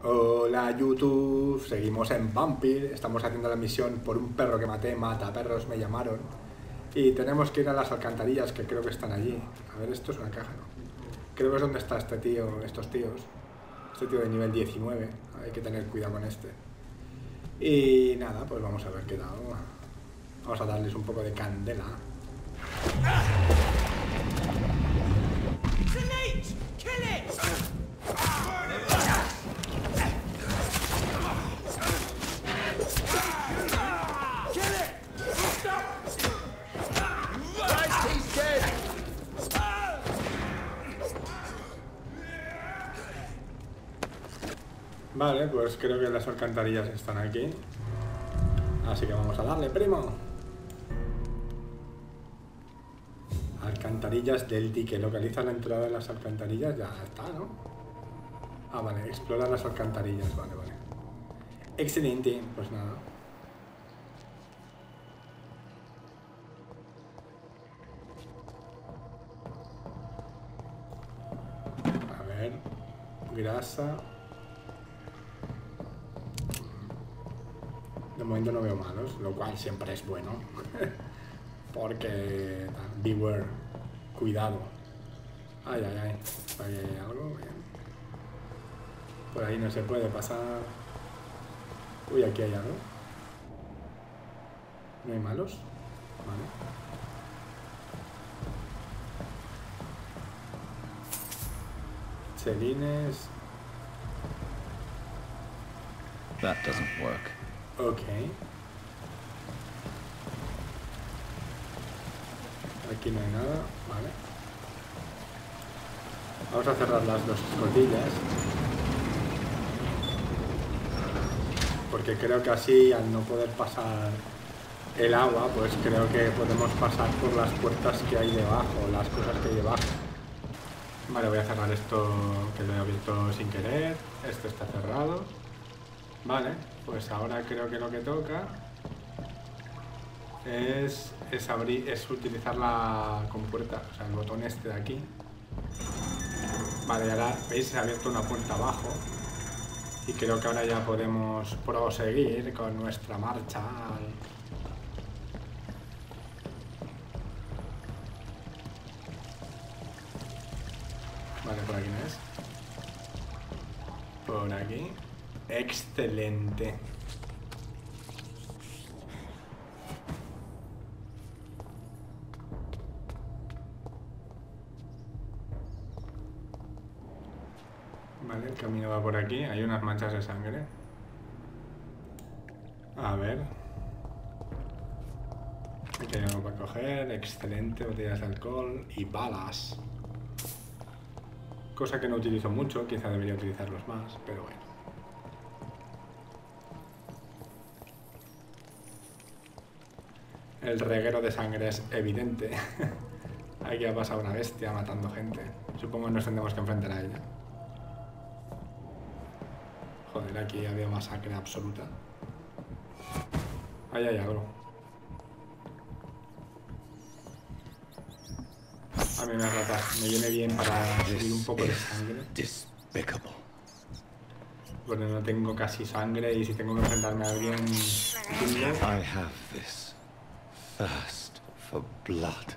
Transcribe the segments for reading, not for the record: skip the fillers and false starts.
Hola YouTube, seguimos en Vampyr, estamos haciendo la misión por un perro que maté, mata perros me llamaron. Y tenemos que ir a las alcantarillas que creo que están allí. A ver, esto es una caja, ¿no? Creo que es donde está este tío, estos tíos. Este tío de nivel 19, hay que tener cuidado con este. Y nada, pues vamos a ver qué tal. Vamos a darles un poco de candela. Vale, pues creo que las alcantarillas están aquí. Así que vamos a darle, primo. Alcantarillas del dique. Localiza la entrada de las alcantarillas. Ya está, ¿no? Ah, vale. Explora las alcantarillas. Vale, vale. Excelente. Pues nada. A ver. Grasa. De momento no veo malos, lo cual siempre es bueno. Porque... beware. Cuidado. Ay, ay, ay. Ahí hay algo. Bien. Por ahí no se puede pasar. Uy, aquí hay algo. ¿No hay malos? Vale. Chelines. That doesn't work. Ok. Aquí no hay nada, vale. Vamos a cerrar las dos escotillas. Porque creo que así, al no poder pasar el agua, pues creo que podemos pasar por las puertas que hay debajo, las cosas que hay debajo. Vale, voy a cerrar esto que lo he abierto sin querer. Esto está cerrado. Vale, pues ahora creo que lo que toca es utilizar la compuerta, o sea, el botón este de aquí. Vale, ahora veis, se ha abierto una puerta abajo y creo que ahora ya podemos proseguir con nuestra marcha. Vale, por aquí no es. Por aquí. Excelente. Vale, el camino va por aquí. Hay unas manchas de sangre. A ver. Aquí hay algo para coger. Excelente. Botellas de alcohol y balas. Cosa que no utilizo mucho. Quizá debería utilizarlos más, pero bueno. El reguero de sangre es evidente. Aquí ha pasado una bestia matando gente. Supongo que nos tendremos que enfrentar a ella. Joder, aquí había masacre absoluta. Ahí hay algo. A mí me viene bien para subir un poco de sangre. Bueno, no tengo casi sangre y si tengo que enfrentarme a alguien... I have this thirst for blood.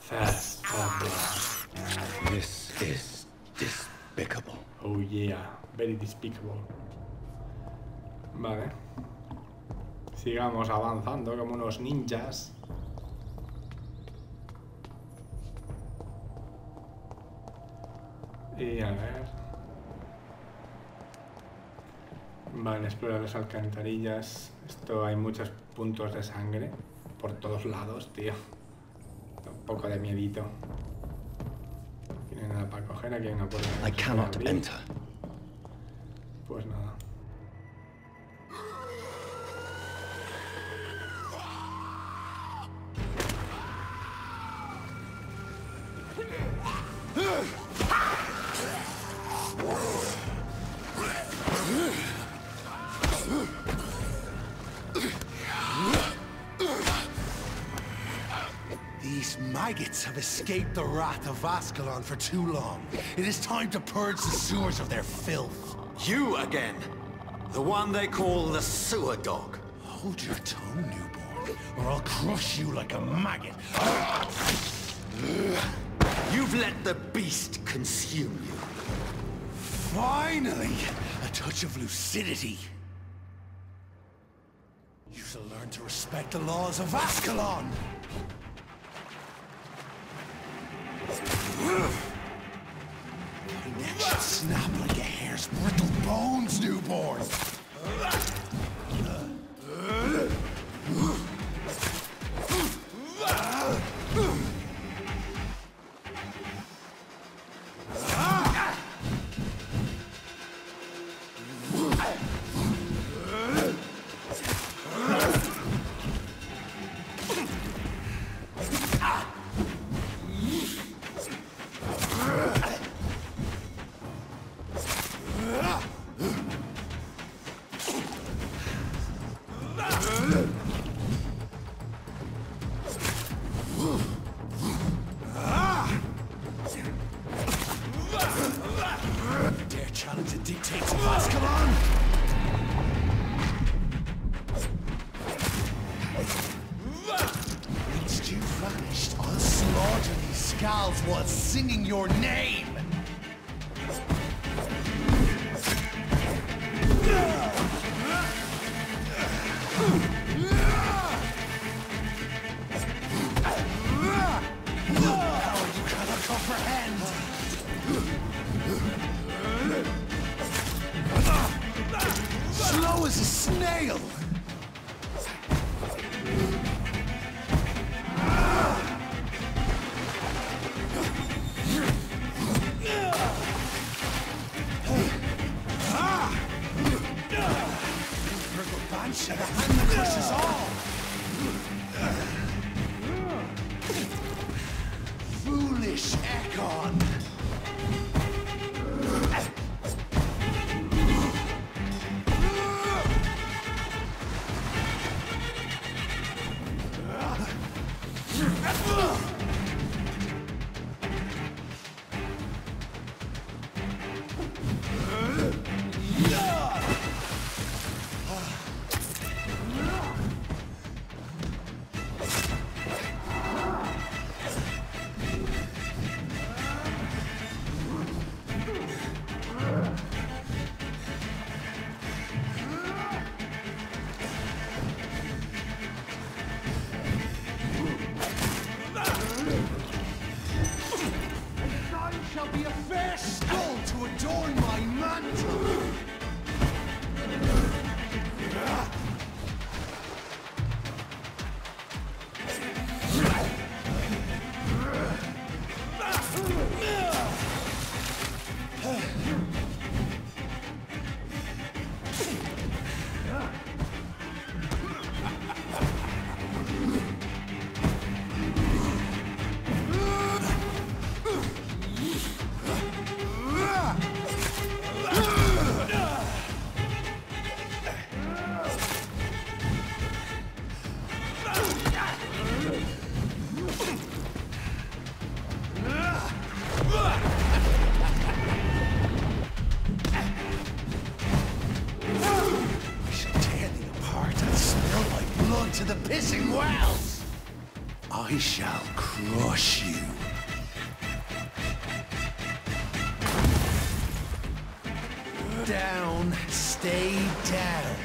Thirst for blood. This is despicable. Oh yeah, very despicable. Vale. Sigamos avanzando como unos ninjas. Y a ver... Vale, explorar las alcantarillas. Esto hay muchos puntos de sangre por todos lados, tío. Un poco de miedito. Aquí no hay nada para coger, aquí hay una puerta. I cannot enter. Pues nada. These maggots have escaped the wrath of Ascalon for too long. It is time to purge the sewers of their filth. You again. The one they call the sewer dog. Hold your tongue, newborn, or I'll crush you like a maggot. You've let the beast consume you. Finally! A touch of lucidity. You shall learn to respect the laws of Ascalon! My neck should snap like a hare's brittle bones, newborn! Dare challenge the dictates of Ascalon? Once you've vanished, I'll slaughter these scalds while singing your name! Power you cannot comprehend! Slow as a snail! Banshee, the hand that crushes all! Foolish Ekon! Shall be a fair skull to adorn my mantle! To the pissing wells! I shall crush you. Down, stay down.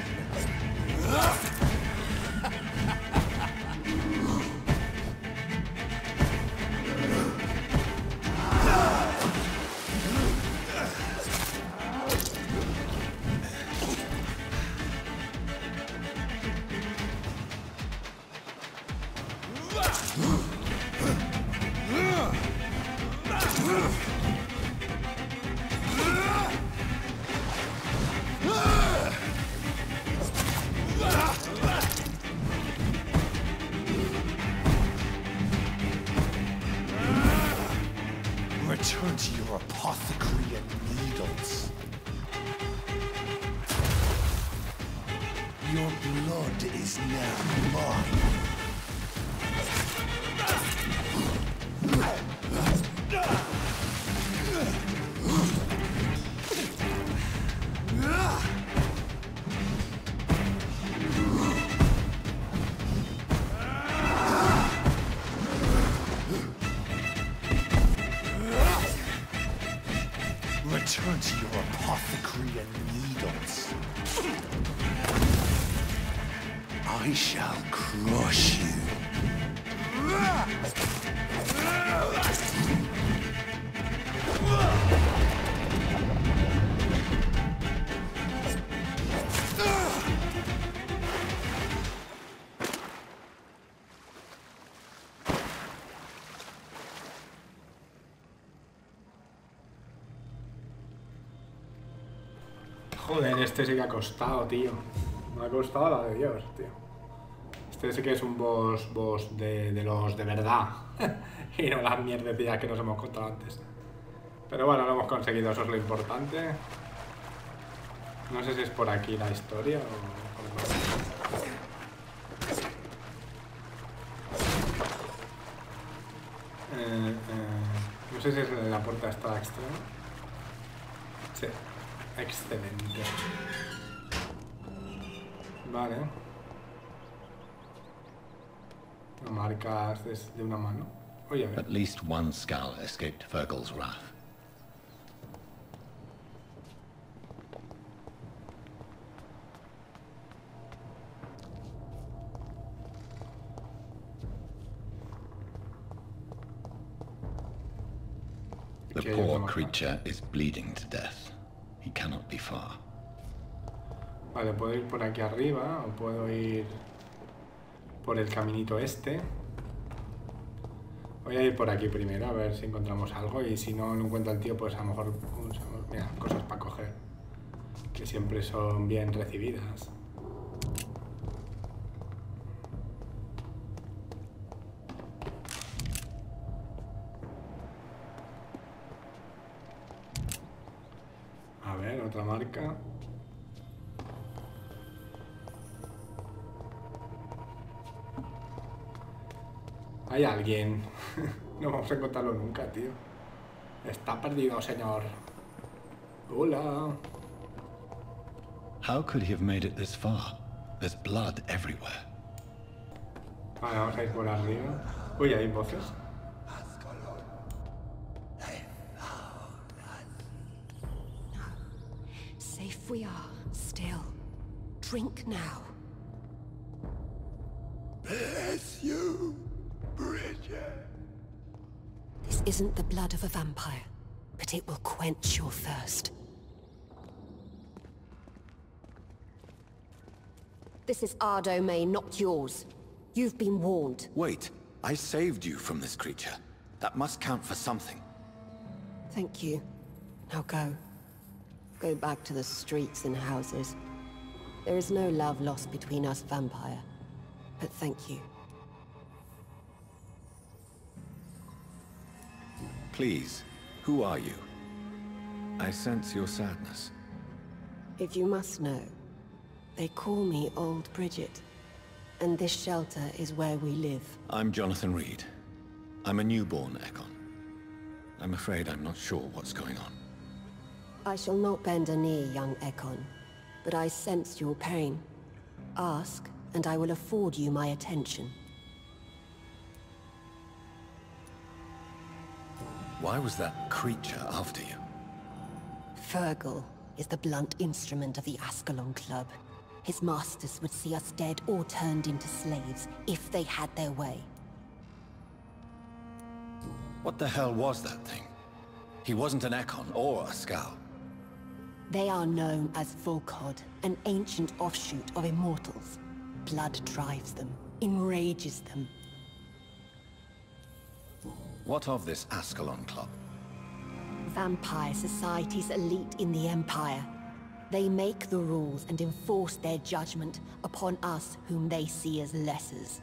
Return to your apothecary and needles. Your blood is now mine. your apothecary and needles. I shall crush you. Joder, este sí que ha costado, tío. Me ha costado la de Dios, tío. Este sí que es un boss de los de verdad. Y no las mierdecillas que nos hemos contado antes. Pero bueno, lo hemos conseguido, eso es lo importante. No sé si es por aquí la historia o... no sé si es la puerta esta extrema. Sí. Excelente. Vale. Marcas de una mano. Oye, a ver. At least one skull escaped Fergal's wrath. The poor creature is bleeding to death. He cannot be far. Vale, puedo ir por aquí arriba o puedo ir por el caminito este. Voy a ir por aquí primero a ver si encontramos algo y si no lo encuentra el tío, pues a lo mejor usamos, mira, cosas para coger, que siempre son bien recibidas. A ver, otra marca. Hay alguien. No vamos a encontrarlo nunca, tío. Está perdido, señor. Hola. How could he have made it this far? There's blood everywhere. Vale, vamos a ir por arriba. Uy, hay voces. Safe we are, still. Drink now. Bless you, Bridget. This isn't the blood of a vampire, but it will quench your thirst. This is our domain, not yours. You've been warned. Wait, I saved you from this creature. That must count for something. Thank you. Now go. Go back to the streets and houses. There is no love lost between us, vampire. But thank you. Please, who are you? I sense your sadness. If you must know, they call me Old Bridget. And this shelter is where we live. I'm Jonathan Reid. I'm a newborn Ekon. I'm afraid I'm not sure what's going on. I shall not bend a knee, young Ekon, but I sense your pain. Ask, and I will afford you my attention. Why was that creature after you? Fergal is the blunt instrument of the Ascalon Club. His masters would see us dead or turned into slaves, if they had their way. What the hell was that thing? He wasn't an Ekon or a Scowl. They are known as Volkod, an ancient offshoot of immortals. Blood drives them, enrages them. What of this Ascalon Club? Vampire society's elite in the Empire. They make the rules and enforce their judgment upon us whom they see as lessers.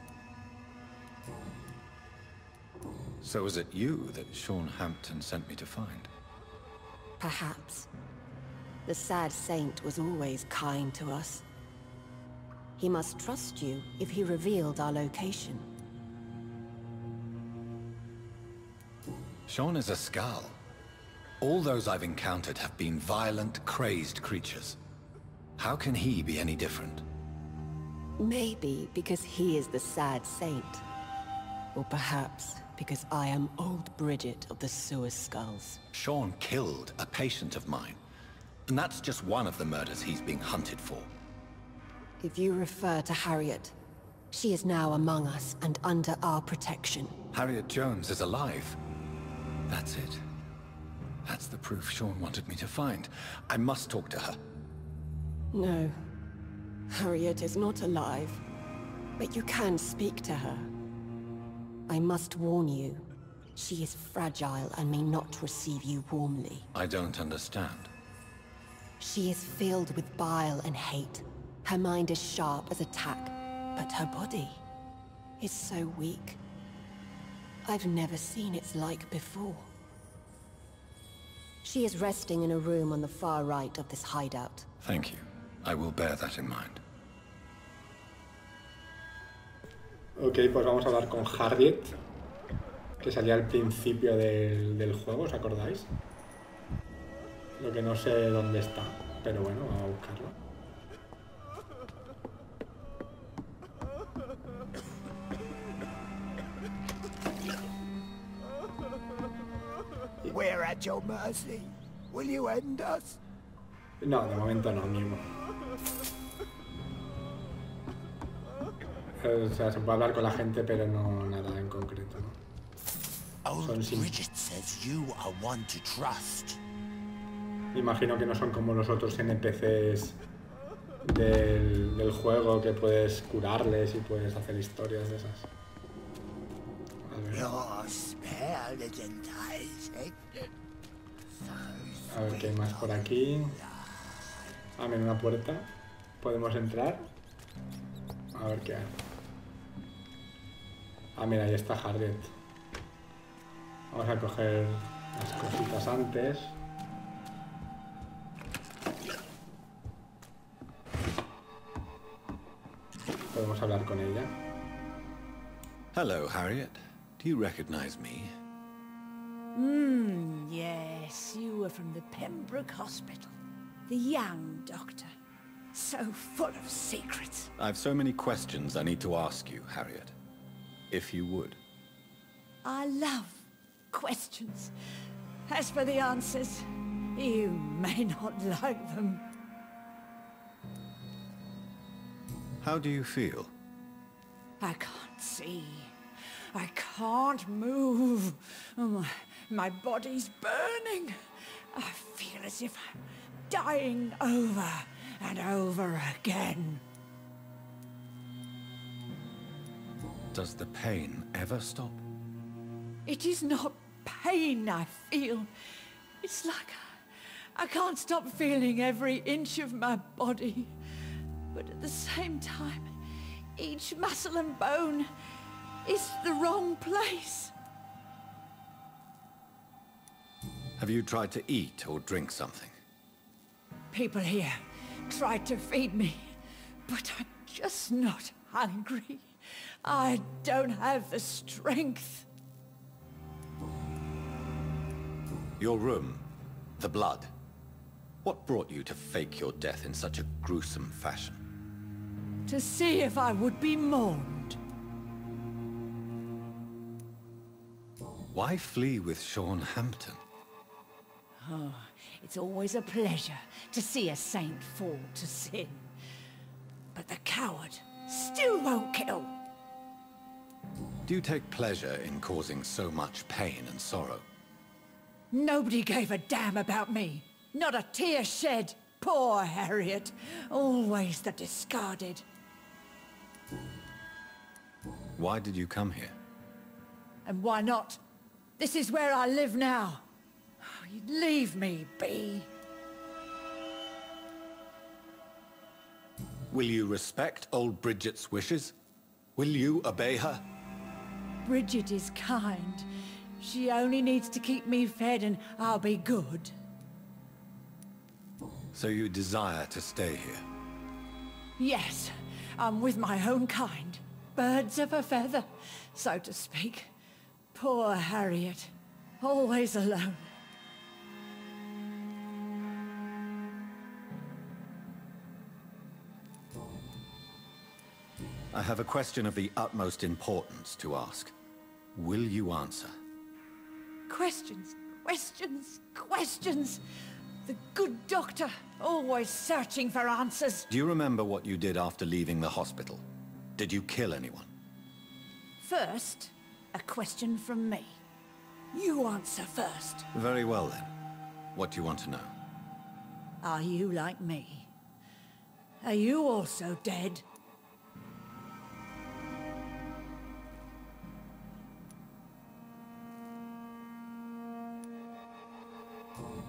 So was it you that Sean Hampton sent me to find? Perhaps. The sad saint was always kind to us. He must trust you if he revealed our location. Sean is a Scowl. All those I've encountered have been violent, crazed creatures. How can he be any different? Maybe because he is the sad saint. Or perhaps because I am Old Bridget of the Sewer Skulls. Sean killed a patient of mine. And that's just one of the murders he's being hunted for. If you refer to Harriet, she is now among us and under our protection. Harriet Jones is alive. That's it. That's the proof Sean wanted me to find. I must talk to her. No. Harriet is not alive. But you can speak to her. I must warn you. She is fragile and may not receive you warmly. I don't understand. She is filled with bile and hate. Her mind is sharp as a tack, but her body is so weak. I've never seen its like before. She is resting in a room on the far right of this hideout. Thank you. I will bear that in mind. Ok, pues vamos a hablar con Harriet, que salía al principio del juego, ¿os acordáis? Lo que no sé dónde está, pero bueno, vamos a buscarlo. We're at your mercy. Will you end us? No, de momento no, amigo. O sea, se puede hablar con la gente, pero no nada en concreto, ¿no? Old Son Bridget says you are one to trust. Imagino que no son como los otros NPCs del juego, que puedes curarles y puedes hacer historias de esas. A ver qué hay más por aquí. Ah, mira, una puerta. Podemos entrar. A ver qué hay. Ah, mira, ahí está Harriet. Vamos a coger las cositas antes. Podemos hablar con ella. Hello, Harriet. Do you recognize me? Yes, you were from the Pembroke Hospital. The young doctor. So full of secrets. I've so many questions I need to ask you, Harriet. If you would. I love questions. As for the answers, you may not like them. How do you feel? I can't see. I can't move. My body's burning. I feel as if I'm dying over and over again. Does the pain ever stop? It is not pain I feel. It's like I can't stop feeling every inch of my body. But at the same time, each muscle and bone is the wrong place. Have you tried to eat or drink something? People here tried to feed me, but I'm just not hungry. I don't have the strength. Your room, the blood. What brought you to fake your death in such a gruesome fashion? To see if I would be mourned. Why flee with Sean Hampton? Oh, it's always a pleasure to see a saint fall to sin. But the coward still won't kill. Do you take pleasure in causing so much pain and sorrow? Nobody gave a damn about me. Not a tear shed. Poor Harriet. Always the discarded. Why did you come here? And why not? This is where I live now. Leave me be. Will you respect old Bridget's wishes? Will you obey her? Bridget is kind. She only needs to keep me fed and I'll be good. So you desire to stay here? Yes, I'm with my own kind. Birds of a feather, so to speak. Poor Harriet, always alone. I have a question of the utmost importance to ask. Will you answer? Questions, questions, questions. The good doctor, always searching for answers. Do you remember what you did after leaving the hospital? Did you kill anyone? First, a question from me. You answer first. Very well then. What do you want to know? Are you like me? Are you also dead?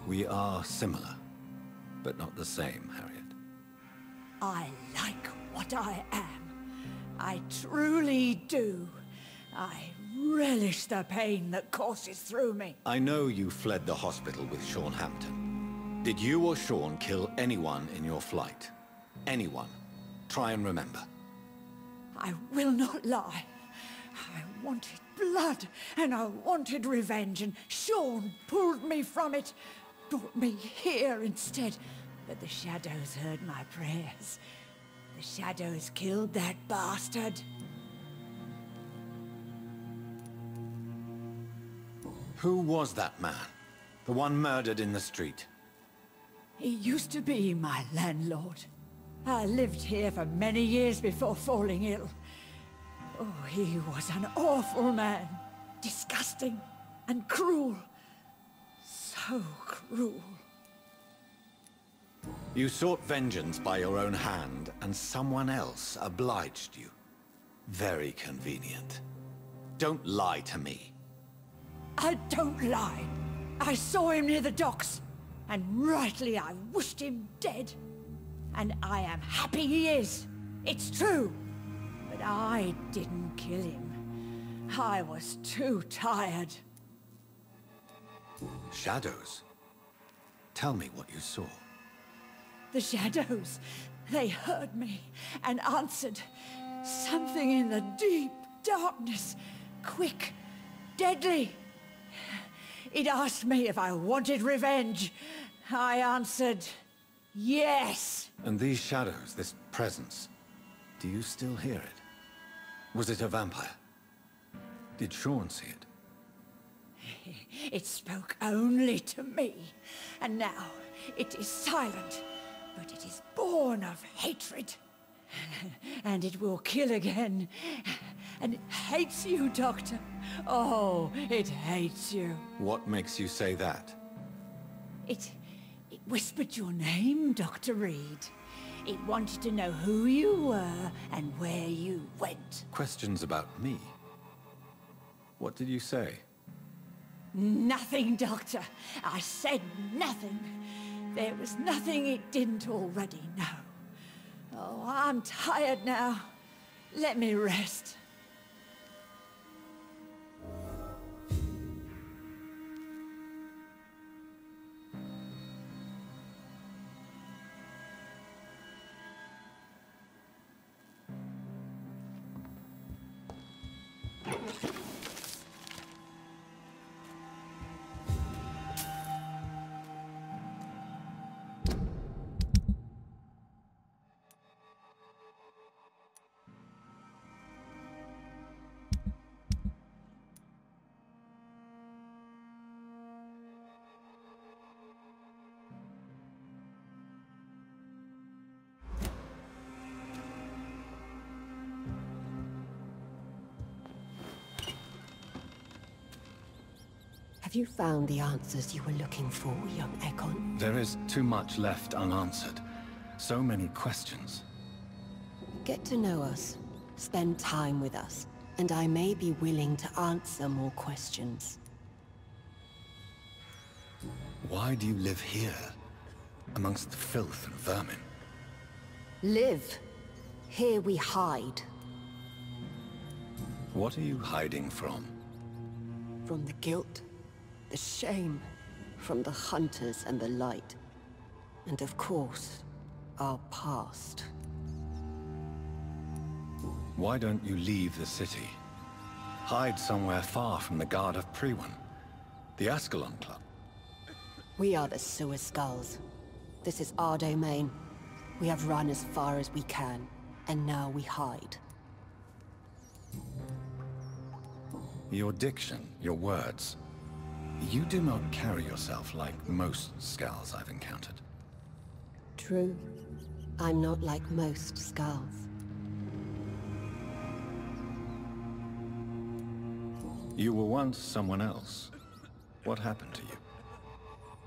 We are similar, but not the same, Harriet. I like what I am. I truly do. I relish the pain that courses through me. I know you fled the hospital with Sean Hampton. Did you or Sean kill anyone in your flight? Anyone? Try and remember. I will not lie. I wanted blood, and I wanted revenge, and Sean pulled me from it, brought me here instead. But the shadows heard my prayers. The shadows killed that bastard. Who was that man? The one murdered in the street? He used to be my landlord. I lived here for many years before falling ill. Oh, he was an awful man. Disgusting and cruel. So cruel. You sought vengeance by your own hand, and someone else obliged you. Very convenient. Don't lie to me. I don't lie. I saw him near the docks, and rightly I wished him dead. And I am happy he is. It's true. But I didn't kill him. I was too tired. Shadows? Tell me what you saw. The shadows, they heard me and answered. Something in the deep darkness, quick, deadly. It asked me if I wanted revenge. I answered, yes. And these shadows, this presence, do you still hear it? Was it a vampire? Did Sean see it? It spoke only to me, and now it is silent, but it is born of hatred. And it will kill again. And it hates you, Doctor. Oh, it hates you. What makes you say that? It whispered your name, Dr. Reid. It wanted to know who you were and where you went. Questions about me? What did you say? Nothing, Doctor. I said nothing. There was nothing it didn't already know. Oh, I'm tired now. Let me rest. Have you found the answers you were looking for, young Ekon? There is too much left unanswered. So many questions. Get to know us, spend time with us, and I may be willing to answer more questions. Why do you live here, amongst the filth and vermin? Live. Here we hide. What are you hiding from? From the guilt, the shame, from the hunters and the light. And of course, our past. Why don't you leave the city? Hide somewhere far from the guard of Priwen, the Ascalon Club. We are the Sewer Skulls. This is our domain. We have run as far as we can, and now we hide. Your diction, your words. You do not carry yourself like most skulls I've encountered. True. I'm not like most skulls. You were once someone else. What happened to you?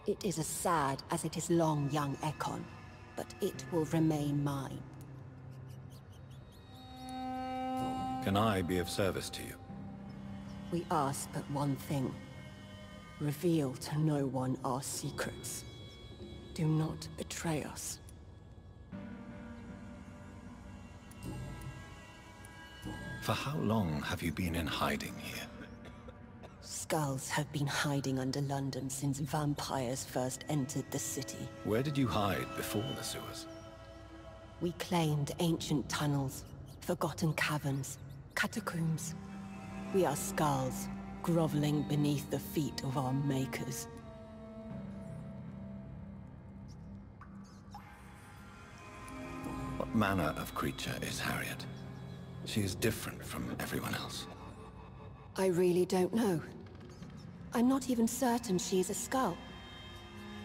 It is as sad as it is long, young Ekon, but it will remain mine. Can I be of service to you? We ask but one thing. Reveal to no one our secrets. Do not betray us. For how long have you been in hiding here? Skulls have been hiding under London since vampires first entered the city. Where did you hide before the sewers? We claimed ancient tunnels, forgotten caverns, catacombs. We are skulls, groveling beneath the feet of our makers. What manner of creature is Harriet? She is different from everyone else. I really don't know. I'm not even certain she is a skull.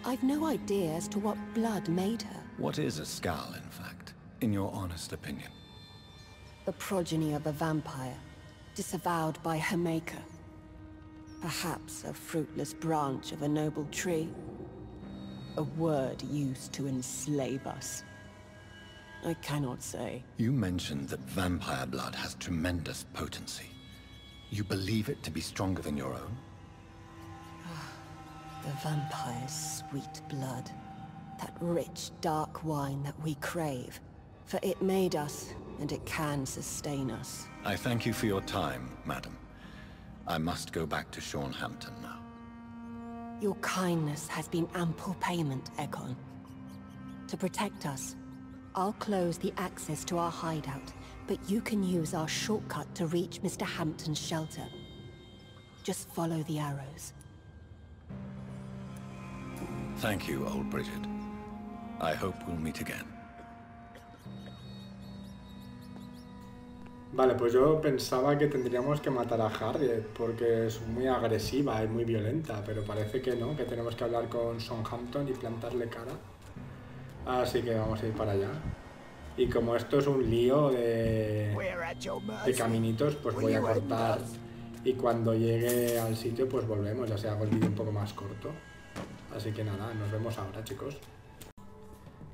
I've no idea as to what blood made her. What is a skull, in fact, in your honest opinion? The progeny of a vampire, disavowed by her maker. Perhaps a fruitless branch of a noble tree. A word used to enslave us. I cannot say. You mentioned that vampire blood has tremendous potency. You believe it to be stronger than your own? The vampire's sweet blood. That rich, dark wine that we crave. For it made us, and it can sustain us. I thank you for your time, madam. I must go back to Hampton now. Your kindness has been ample payment, Ekon. To protect us, I'll close the access to our hideout, but you can use our shortcut to reach Mr. Hampton's shelter. Just follow the arrows. Thank you, old Bridget. I hope we'll meet again. Vale, pues yo pensaba que tendríamos que matar a Harriet porque es muy agresiva y muy violenta, pero parece que no, que tenemos que hablar con Hampton y plantarle cara. Así que vamos a ir para allá. Y como esto es un lío de caminitos, pues voy a cortar y cuando llegue al sitio pues volvemos, ya se hago el vídeo un poco más corto. Así que nada, nos vemos ahora, chicos.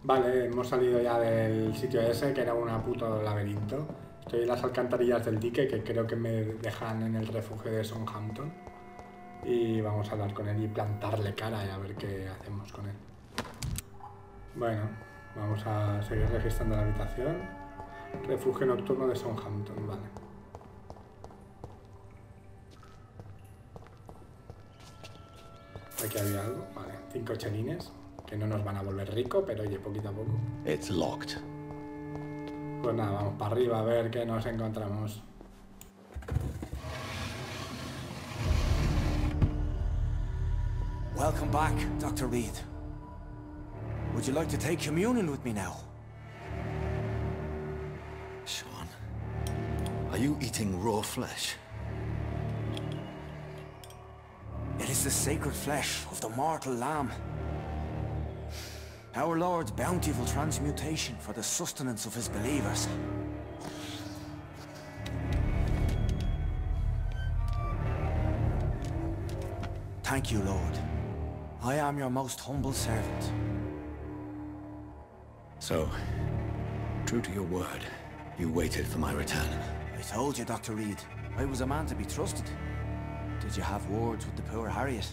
Vale, hemos salido ya del sitio ese, que era un puto laberinto. Estoy en las alcantarillas del dique, que creo que me dejan en el refugio de Hampton. Y vamos a hablar con él y plantarle cara y a ver qué hacemos con él. Bueno, vamos a seguir registrando la habitación. Refugio nocturno de Hampton, vale. Aquí había algo, vale. 5 chelines, que no nos van a volver rico, pero oye, poquito a poco. It's locked. Pues nada, vamos para arriba a ver qué nos encontramos. Welcome back, Dr. Reid. Would you like to take communion with me now? Sean, are you eating raw flesh? It is the sacred flesh of the mortal lamb. Our Lord's bountiful transmutation for the sustenance of his believers. Thank you, Lord. I am your most humble servant. So, true to your word, you waited for my return. I told you, Dr. Reid, I was a man to be trusted. Did you have words with the poor Harriet?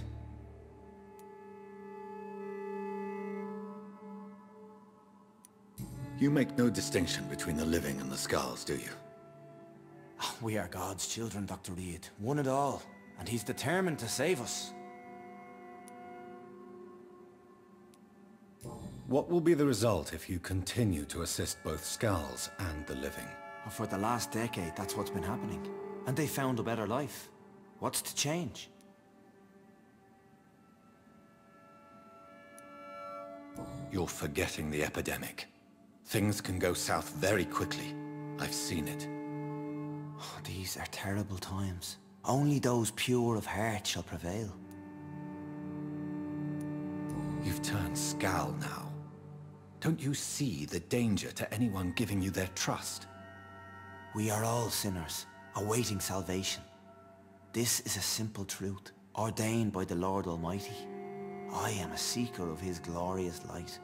You make no distinction between the living and the skulls, do you? We are God's children, Dr. Reid, one and all, and he's determined to save us. What will be the result if you continue to assist both skulls and the living? For the last decade, that's what's been happening. And they found a better life. What's to change? You're forgetting the epidemic. Things can go south very quickly. I've seen it. Oh, these are terrible times. Only those pure of heart shall prevail. You've turned scowl now. Don't you see the danger to anyone giving you their trust? We are all sinners, awaiting salvation. This is a simple truth, ordained by the Lord Almighty. I am a seeker of His glorious light.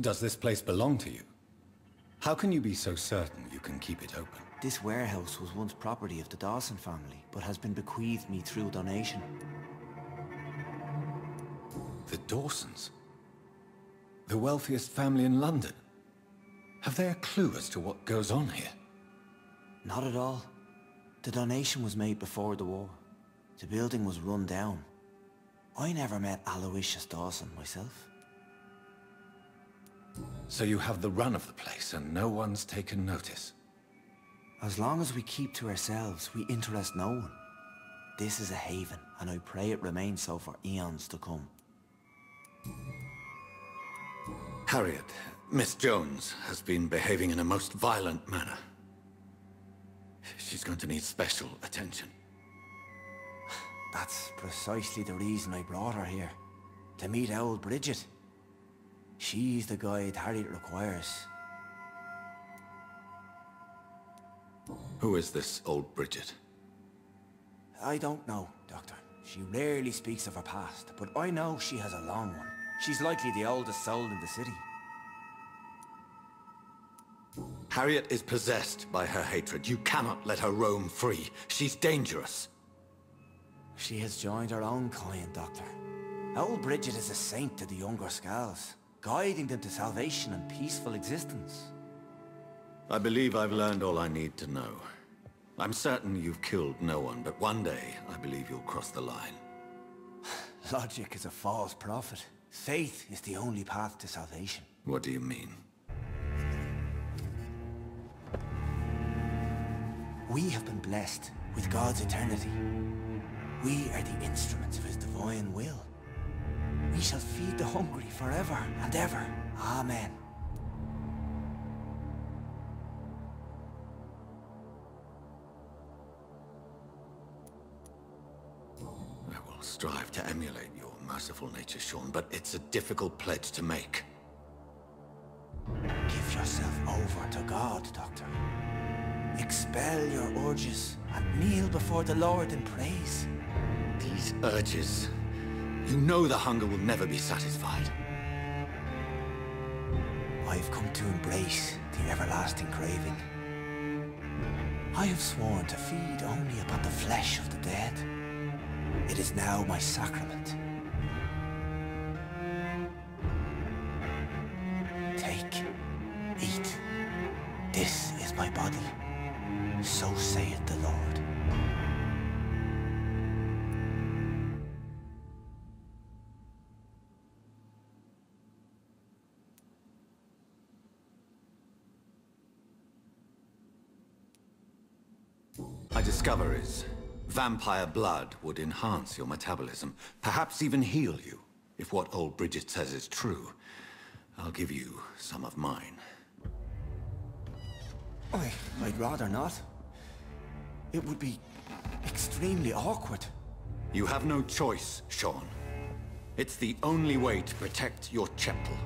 Does this place belong to you? How can you be so certain you can keep it open? This warehouse was once property of the Dawson family, but has been bequeathed me through donation. The Dawsons? The wealthiest family in London? Have they a clue as to what goes on here? Not at all. The donation was made before the war. The building was run down. I never met Aloysius Dawson myself. So you have the run of the place and no one's taken notice? As long as we keep to ourselves, we interest no one. This is a haven, and I pray it remains so for eons to come. Harriet, Miss Jones has been behaving in a most violent manner. She's going to need special attention. That's precisely the reason I brought her here. To meet old Bridget. She's the guide Harriet requires. Who is this old Bridget? I don't know, Doctor. She rarely speaks of her past, but I know she has a long one. She's likely the oldest soul in the city. Harriet is possessed by her hatred. You cannot let her roam free. She's dangerous. She has joined her own kind, Doctor. Old Bridget is a saint to the younger Scals, guiding them to salvation and peaceful existence. I believe I've learned all I need to know. I'm certain you've killed no one, but one day I believe you'll cross the line. Logic is a false prophet. Faith is the only path to salvation. What do you mean? We have been blessed with God's eternity. We are the instruments of His divine will. We shall feed the hungry forever and ever. Amen. I will strive to emulate your merciful nature, Sean, but it's a difficult pledge to make. Give yourself over to God, Doctor. Expel your urges and kneel before the Lord in praise. These urges... You know the hunger will never be satisfied. I've come to embrace the everlasting craving. I have sworn to feed only upon the flesh of the dead. It is now my sacrament. Take, eat. This is my body. So saith the Lord. My discover is, vampire blood would enhance your metabolism, perhaps even heal you. If what old Bridget says is true, I'll give you some of mine. I'd rather not. It would be extremely awkward. You have no choice, Sean. It's the only way to protect your chapel,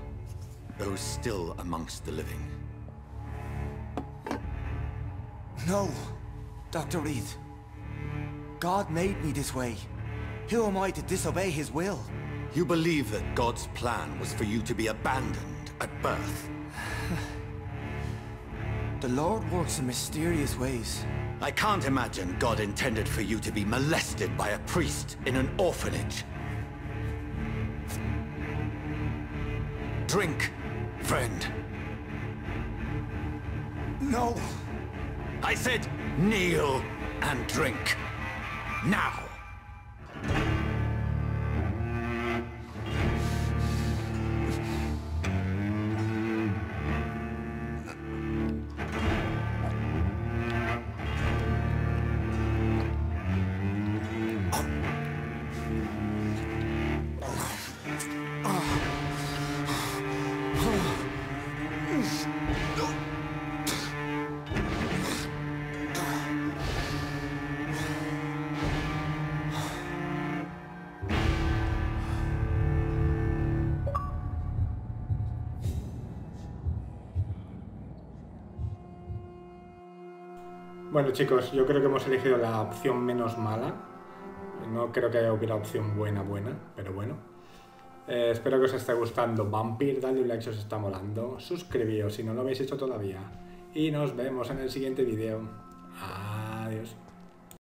those still amongst the living. No, Dr. Reid. God made me this way. Who am I to disobey His will? You believe that God's plan was for you to be abandoned at birth. The Lord works in mysterious ways. I can't imagine God intended for you to be molested by a priest in an orphanage. Drink, friend. No! I said kneel and drink. Now! Bueno chicos, yo creo que hemos elegido la opción menos mala. No creo que hubiera opción buena, pero bueno. Espero que os esté gustando Vampyr, dadle un like si os está molando, suscribíos si no lo habéis hecho todavía y nos vemos en el siguiente vídeo. Adiós.